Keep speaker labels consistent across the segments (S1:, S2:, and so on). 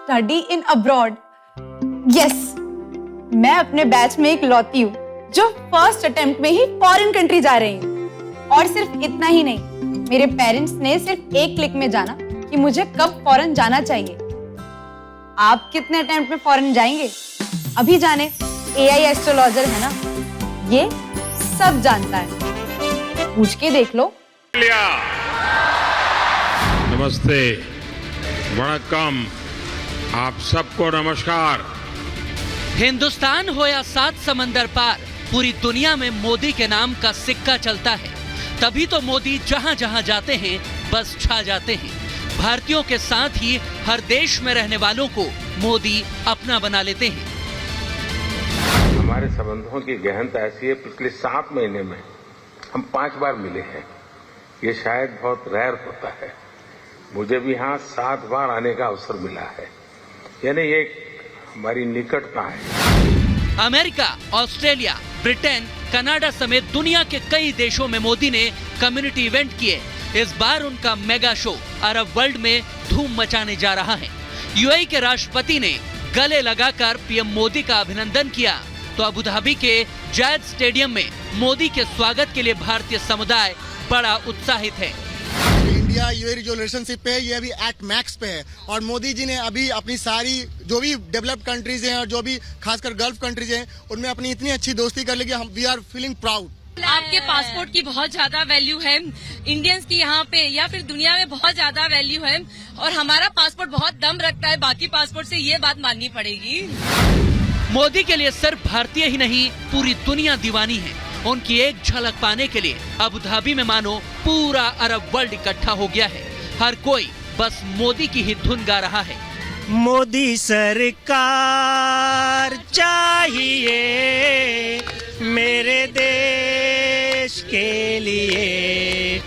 S1: Study in abroad. Yes, मैं अपने batch में एक लौती हूँ जो फर्स्ट अटेम्प्ट में ही फॉरेन कंट्री जा रही हूँ। और सिर्फ इतना ही नहीं, मेरे पेरेंट्स ने सिर्फ एक क्लिक में जाना कि मुझे कब फॉरेन जाना चाहिए। आप कितने अटेम्प्ट में फॉरेन जाएंगे? अभी जाने, एआई एस्ट्रोलॉजर है ना, ये सब जानता है, पूछ के देख लो।
S2: नमस्ते, वणक्कम, आप सबको नमस्कार।
S3: हिंदुस्तान हो या 7 समंदर पार, पूरी दुनिया में मोदी के नाम का सिक्का चलता है। तभी तो मोदी जहां जहां जाते हैं बस छा जाते हैं। भारतीयों के साथ ही हर देश में रहने वालों को मोदी अपना बना लेते हैं।
S2: हमारे संबंधों की गहनता ऐसी है, पिछले 7 महीने में हम 5 बार मिले हैं। ये शायद बहुत रेयर होता है। मुझे भी यहाँ 7 बार आने का अवसर मिला है, यानी ये हमारी निकटता है।
S3: अमेरिका, ऑस्ट्रेलिया, ब्रिटेन, कनाडा समेत दुनिया के कई देशों में मोदी ने कम्युनिटी इवेंट किए। इस बार उनका मेगा शो अरब वर्ल्ड में धूम मचाने जा रहा है। यूएई के राष्ट्रपति ने गले लगाकर पीएम मोदी का अभिनंदन किया, तो अबू धाबी के जायद स्टेडियम में मोदी के स्वागत के लिए भारतीय समुदाय बड़ा उत्साहित है।
S4: इंडिया यूएई जो रिलेशनशिप है, ये अभी एट मैक्स पे है और मोदी जी ने अभी अपनी सारी जो भी डेवलप्ड कंट्रीज हैं और जो भी खासकर गल्फ कंट्रीज हैं, उनमें अपनी इतनी अच्छी दोस्ती कर ली कि हम वी आर फीलिंग प्राउड।
S5: आपके पासपोर्ट की बहुत ज्यादा वैल्यू है, इंडियंस की यहाँ पे या फिर दुनिया में बहुत ज्यादा वैल्यू है और हमारा पासपोर्ट बहुत दम रखता है बाकी पासपोर्ट से, ये बात माननी पड़ेगी।
S3: मोदी के लिए सिर्फ भारतीय ही नहीं, पूरी दुनिया दीवानी है। उनकी एक झलक पाने के लिए अबू धाबी में मानो पूरा अरब वर्ल्ड इकट्ठा हो गया है। हर कोई बस मोदी की ही धुन गा रहा है।
S6: मोदी सरकार चाहिए मेरे देश के लिए।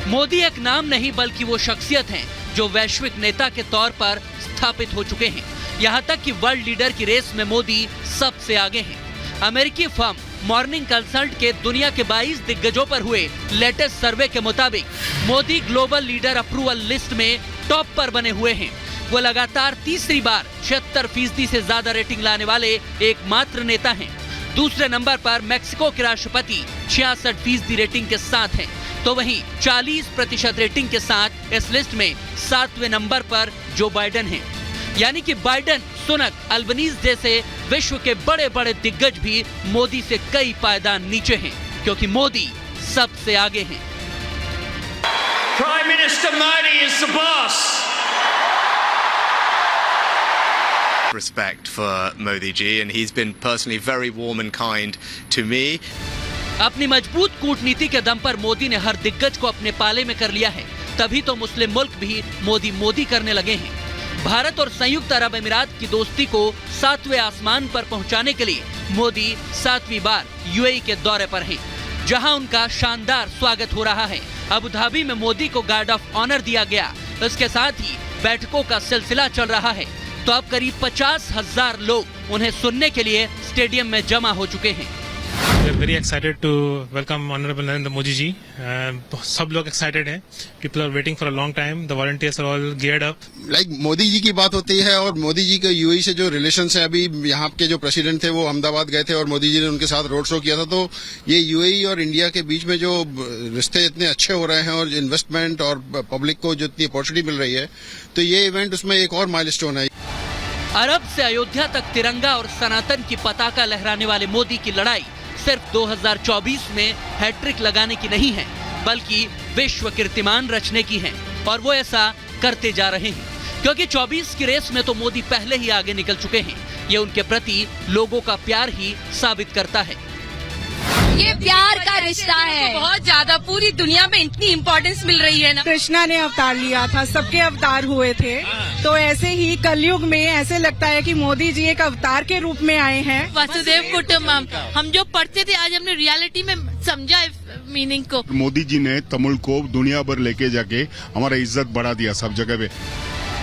S3: मोदी एक नाम नहीं बल्कि वो शख्सियत हैं जो वैश्विक नेता के तौर पर स्थापित हो चुके हैं। यहाँ तक कि वर्ल्ड लीडर की रेस में मोदी सबसे आगे हैं। अमेरिकी फर्म मॉर्निंग कंसल्ट के दुनिया के 22 दिग्गजों पर हुए लेटेस्ट सर्वे के मुताबिक Modi global leader approval list में टॉप पर बने हुए हैं। वो लगातार तीसरी बार 76% से ज्यादा रेटिंग लाने वाले एकमात्र नेता हैं। दूसरे नंबर पर मेक्सिको के राष्ट्रपति 66% रेटिंग के साथ हैं, तो वहीं 40% रेटिंग के साथ इस लिस्ट में 7वें नंबर पर जो बाइडेन हैं। यानी कि बाइडेन, सुनक, अल्बनीज जैसे विश्व के बड़े बड़े दिग्गज भी मोदी से कई पायदान नीचे हैं, क्योंकि मोदी सबसे आगे हैं।
S7: Prime Minister Modi is the boss.
S8: Respect for Modi ji, and he's been personally very warm and kind to me.
S3: अपनी मजबूत कूटनीति के दम पर मोदी ने हर दिग्गज को अपने पाले में कर लिया है। तभी तो मुस्लिम मुल्क भी मोदी मोदी करने लगे हैं। भारत और संयुक्त अरब अमीरात की दोस्ती को 7वें आसमान पर पहुंचाने के लिए मोदी 7वीं बार यूएई के दौरे पर हैं, जहां उनका शानदार स्वागत हो रहा है। अबू धाबी में मोदी को गार्ड ऑफ ऑनर दिया गया। इसके साथ ही बैठकों का सिलसिला चल रहा है, तो अब करीब 50,000 लोग उन्हें सुनने के लिए स्टेडियम में जमा हो चुके हैं।
S9: We are very excited to welcome Honorable Narendra Modi ji. सब लोग excited हैं. People are waiting for a long time. The volunteers are all geared up.
S4: Modi ji की बात होती है और मोदी जी के यूएई से जो रिलेशंस है, अभी यहाँ के जो प्रेसिडेंट थे वो अहमदाबाद गए थे और मोदी जी ने उनके साथ रोड शो किया था। तो ये यूएई और इंडिया के बीच में जो रिश्ते इतने अच्छे हो रहे हैं और इन्वेस्टमेंट और पब्लिक को जो इतनी अपॉर्चुनिटी मिल रही है, तो ये इवेंट उसमें एक और माइलस्टोन है।
S3: अरब से अयोध्या तक तिरंगा और सनातन की पताका लहराने वाले मोदी की लड़ाई सिर्फ 2024 में हैट्रिक लगाने की नहीं है, बल्कि विश्व कीर्तिमान रचने की है। और वो ऐसा करते जा रहे हैं, क्योंकि 24 की रेस में तो मोदी पहले ही आगे निकल चुके हैं। ये उनके प्रति लोगों का प्यार ही साबित करता है।
S5: ये प्यार का रिश्ता है, बहुत ज्यादा पूरी दुनिया में इतनी इम्पोर्टेंस मिल रही है ना।
S10: कृष्णा ने अवतार लिया था, सबके अवतार हुए थे, तो ऐसे ही कलयुग में ऐसे लगता है कि मोदी जी एक अवतार के रूप में आए हैं।
S5: वसुदेव कुटुंबकम हम जो पढ़ते थे, आज हमने रियलिटी में समझा मीनिंग को।
S11: मोदी जी ने तमिल को दुनिया भर लेके जाके हमारा इज्जत बढ़ा दिया सब जगह पे।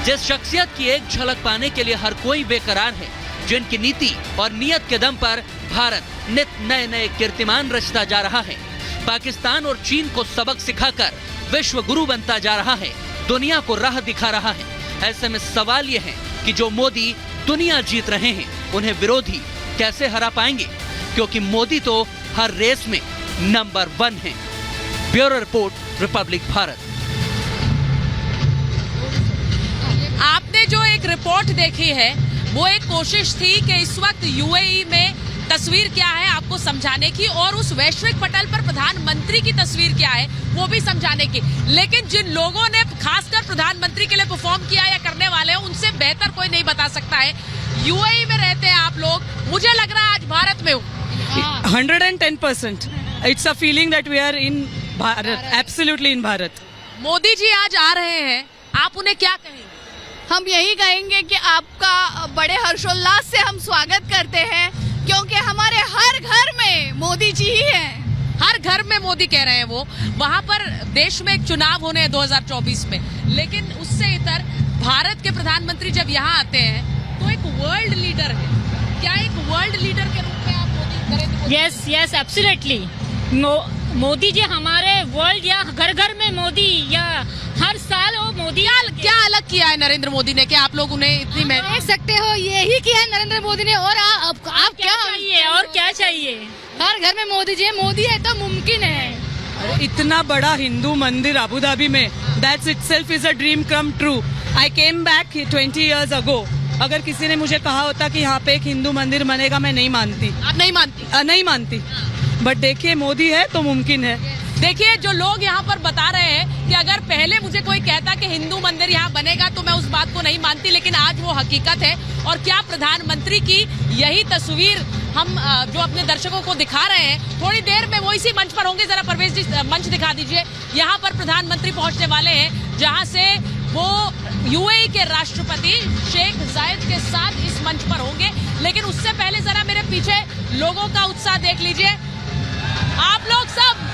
S3: जिस शख्सियत की एक झलक पाने के लिए हर कोई बेकरार है, जिनकी नीति और नियत के दम पर भारत नित नए नए कीर्तिमान रचता जा रहा है, पाकिस्तान और चीन को सबक सिखाकर विश्व गुरु बनता जा रहा है, दुनिया को राह दिखा रहा है। ऐसे में सवाल ये है कि जो मोदी दुनिया जीत रहे हैं उन्हें विरोधी कैसे हरा पाएंगे, क्योंकि मोदी तो हर रेस में नंबर 1 है। Bureau report, Republic Bharat.
S5: आपने जो एक रिपोर्ट देखी है वो एक कोशिश थी कि इस वक्त यूएई में तस्वीर क्या है आपको समझाने की, और उस वैश्विक पटल पर प्रधानमंत्री की तस्वीर क्या है वो भी समझाने की। लेकिन जिन लोगों ने खासकर प्रधानमंत्री के लिए परफॉर्म किया या करने वाले हैं, उनसे बेहतर कोई नहीं बता सकता है। यूएई में रहते हैं आप लोग, मुझे लग रहा है आज भारत में हो।
S10: 110%. It's a feeling that we are in Bharat, absolutely in Bharat.
S5: Modi ji आज आ रहे हैं, आप उन्हें क्या कहेंगे?
S1: हम यही कहेंगे कि आपका बड़े हर्षोल्लास से हम स्वागत करते हैं, क्योंकि हमारे हर घर में मोदी जी ही हैं।
S5: हर घर में मोदी कह रहे हैं वो। वहाँ पर देश में एक चुनाव होने हैं 2024 में, लेकिन उससे इतर भारत के प्रधानमंत्री जब यहाँ आते हैं तो एक वर्ल्ड लीडर है। क्या एक वर्ल्ड लीडर के रूप में आप नरेंद्र मोदी?
S12: Yes absolutely. मोदी जी हमारे वर्ल्ड या घर घर में मोदी, या हर साल वो मोदी।
S5: क्या अलग किया है नरेंद्र मोदी ने कि आप लोग उन्हें इतनी
S1: देख सकते हो, यही किया है नरेंद्र मोदी ने। और आप क्या
S12: चाहिए और क्या चाहिए?
S1: हर घर में मोदी जी है। मोदी है तो मुमकिन है।
S10: इतना बड़ा हिंदू मंदिर अबू धाबी में, that's itself is a dream come true. I came back 20 years ago। अगर किसी ने मुझे कहा होता कि यहाँ पे एक हिंदू मंदिर बनेगा, मैं नहीं मानती।
S5: आप नहीं मानती?
S10: नहीं मानती। बट देखिए, मोदी है तो मुमकिन है।
S5: देखिए, जो लोग यहाँ पर बता रहे हैं कि अगर पहले मुझे कोई कहता कि हिंदू मंदिर यहाँ बनेगा तो मैं उस बात को नहीं मानती, लेकिन आज वो हकीकत है। और क्या प्रधानमंत्री की यही तस्वीर हम जो अपने दर्शकों को दिखा रहे हैं, थोड़ी देर में वो इसी मंच पर होंगे। जरा परवेज जी मंच दिखा दीजिए। यहाँ पर प्रधानमंत्री पहुंचने वाले हैं, जहाँ से वो यूएई के राष्ट्रपति शेख जायद के साथ इस मंच पर होंगे। लेकिन उससे पहले जरा मेरे पीछे लोगों का उत्साह देख लीजिए। आप लोग सब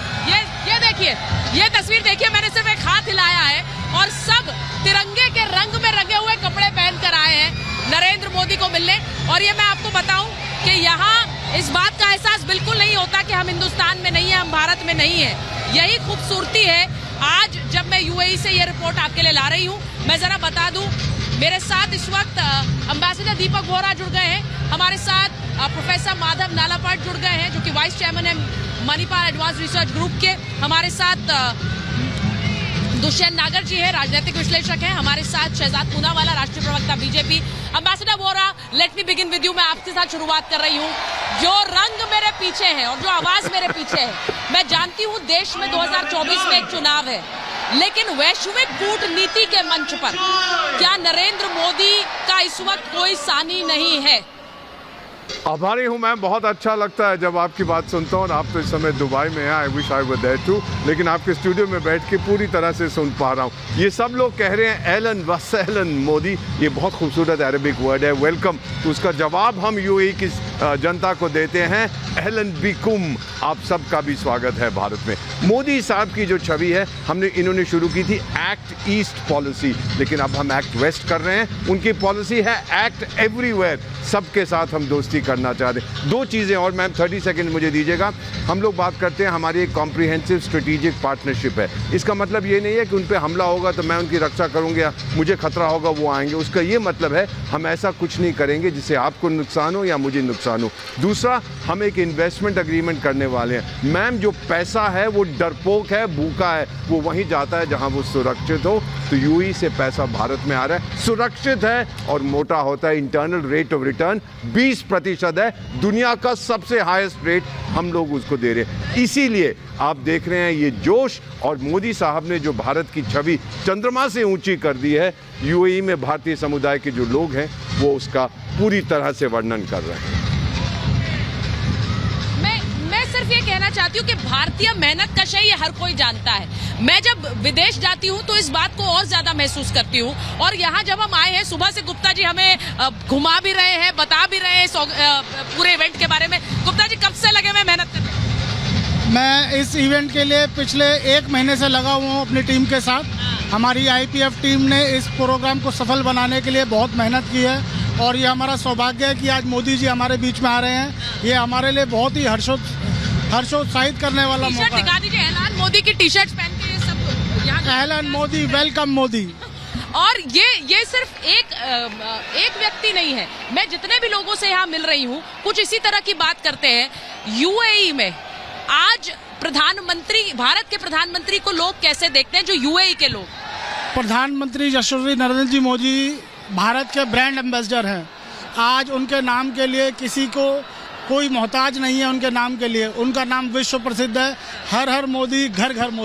S5: ये देखिए, ये तस्वीर देखिए। मैंने सिर्फ एक हाथ हिलाया है और सब तिरंगे के रंग में रंगे हुए कपड़े पहनकर आए हैं नरेंद्र मोदी को मिलने। और ये मैं आपको बताऊं कि यहाँ इस बात का एहसास बिल्कुल नहीं होता कि हम हिंदुस्तान में नहीं है, हम भारत में नहीं है। यही खूबसूरती है। आज जब मैं यूएई से ये रिपोर्ट आपके लिए ला रही हूँ, मैं जरा बता दूं, मेरे साथ इस वक्त एम्बेसडर दीपक बोहरा जुड़ गए हैं। हमारे साथ प्रोफेसर माधव नालापाट जुड़ गए हैं, जो कि वाइस चेयरमैन है मणिपाल एडवांस रिसर्च ग्रुप के। हमारे साथ दुष्यंत नागर जी है, राजनीतिक विश्लेषक हैं। हमारे साथ शहजाद पूनावाला, राष्ट्रीय प्रवक्ता BJP. Ambassador Bohra, let me begin with you. मैं आपके साथ शुरुआत कर रही हूँ। जो रंग मेरे पीछे है और जो आवाज मेरे पीछे है, मैं जानती हूँ देश में 2024 में एक चुनाव है, लेकिन वैश्विक कूटनीति के मंच पर क्या नरेंद्र मोदी का इस वक्त कोई सानी नहीं है?
S13: आभारी हूँ मैम, बहुत अच्छा लगता है जब आपकी बात सुनता हूँ। आप तो इस समय दुबई में हैं, I wish I were there too, लेकिन आपके स्टूडियो में बैठ के पूरी तरह से सुन पा रहा हूँ। ये सब लोग कह रहे हैं एलन वसहलन मोदी, ये बहुत खूबसूरत अरबिक वर्ड है, वेलकम। तो उसका जवाब हम यूएई की जनता को देते हैं, एहलन बिकुम, आप सबका भी स्वागत है भारत में। मोदी साहब की जो छवि है, इन्होंने शुरू की थी एक्ट ईस्ट पॉलिसी, लेकिन अब हम एक्ट वेस्ट कर रहे हैं। उनकी पॉलिसी है एक्ट एवरीवेयर, सबके साथ हम दोस्ती करना चाहते हैं। दो चीज़ें और मैम 30 सेकंड मुझे दीजिएगा। हम लोग बात करते हैं, हमारी एक कॉम्प्रिहेंसिव स्ट्रेटेजिक पार्टनरशिप है। इसका मतलब ये नहीं है कि उन पर हमला होगा तो मैं उनकी रक्षा करूंगा, या मुझे खतरा होगा वो आएंगे। उसका ये मतलब है हम ऐसा कुछ नहीं करेंगे जिससे आपको नुकसान हो या मुझे नुकसान हो। दूसरा, हम एक इन्वेस्टमेंट एग्रीमेंट करने वाले हैं। मैम, जो पैसा है वो डरपोक है, भूखा है, वो वहीं जाता है जहां वो सुरक्षित हो। तो यूएई से पैसा भारत में आ रहा है, सुरक्षित है और मोटा होता है। इंटरनल रेट ऑफ रिटर्न 20% है, दुनिया का सबसे हाईएस्ट रेट हम लोग उसको दे रहे हैं। इसीलिए आप देख रहे हैं ये जोश, और मोदी साहब ने जो भारत की छवि चंद्रमा से ऊंची कर दी है, यूएई में भारतीय समुदाय के जो लोग हैं वो उसका पूरी तरह से वर्णन कर रहे हैं।
S5: मैं सिर्फ ये कहना चाहती हूँ कि भारतीय मेहनत कश है, ये हर कोई जानता है। मैं जब विदेश जाती हूँ तो इस बात को और ज्यादा महसूस करती हूँ। और यहाँ जब हम आए हैं, सुबह से गुप्ता जी हमें घुमा भी रहे हैं, बता भी रहे हैं पूरे इवेंट के बारे में। गुप्ता जी, कब से लगे हुए मेहनत करने?
S14: मैं इस इवेंट के लिए पिछले 1 महीने से लगा हुआ हूँ अपनी टीम के साथ। हमारी आईपीएफ टीम ने इस प्रोग्राम को सफल बनाने के लिए बहुत मेहनत की है, और ये हमारा सौभाग्य है कि आज मोदी जी हमारे बीच में आ रहे हैं। ये हमारे लिए बहुत ही हर्षोत्साहित करने वाला मौका है।
S5: दिखा दीजिए, एलान मोदी की टी शर्ट पहन के ये सब यहाँ।
S14: एलन मोदी, वेलकम मोदी।
S5: और ये सिर्फ एक व्यक्ति नहीं है, मैं जितने भी लोगों से यहाँ मिल रही हूँ कुछ इसी तरह की बात करते हैं। यूएई में आज प्रधानमंत्री, भारत के प्रधानमंत्री को लोग कैसे देखते हैं, जो यूएई के लोग?
S14: प्रधानमंत्री यशस्वी नरेंद्र जी मोदी भारत के ब्रांड एम्बेसडर हैं। आज उनके नाम के लिए किसी को कोई मोहताज नहीं है, उनके नाम के लिए। उनका नाम विश्व प्रसिद्ध है। हर हर मोदी, घर घर मोदी।